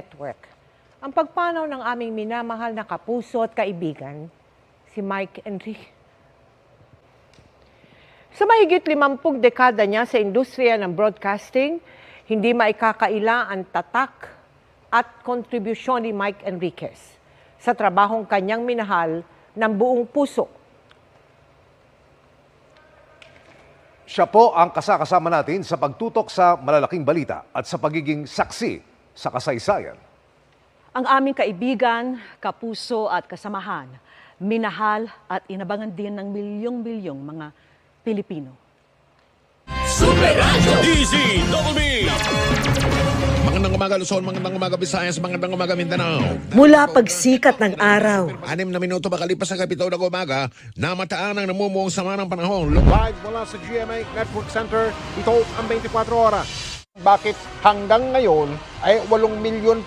Network. Ang pagpanaw ng aming minamahal na kapuso at kaibigan, si Mike Enrique. Sa mahigit 50 dekada niya sa industriya ng broadcasting, hindi maikakaila ang tatak at kontribusyon ni Mike Enriquez sa trabahong kanyang minahal ng buong puso. Siya po ang kasama natin sa pagtutok sa malalaking balita at sa pagiging saksi sa kasaysayan. Ang aming kaibigan, kapuso at kasamahan, minahal at inabangan din ng milyong-milyong mga Pilipino. Super Radio DZWB. Magandang umaga Luzon, magandang umaga Visayas, magandang umaga Mindanao. Mula pagsikat ng araw, 6 na minuto makalipas sa kapitaw ng umaga, namataan ang namumuong sama ng panahon. Live mula sa GMA Network Center, ito ang 24 oras. Bakit hanggang ngayon ay 8 milyon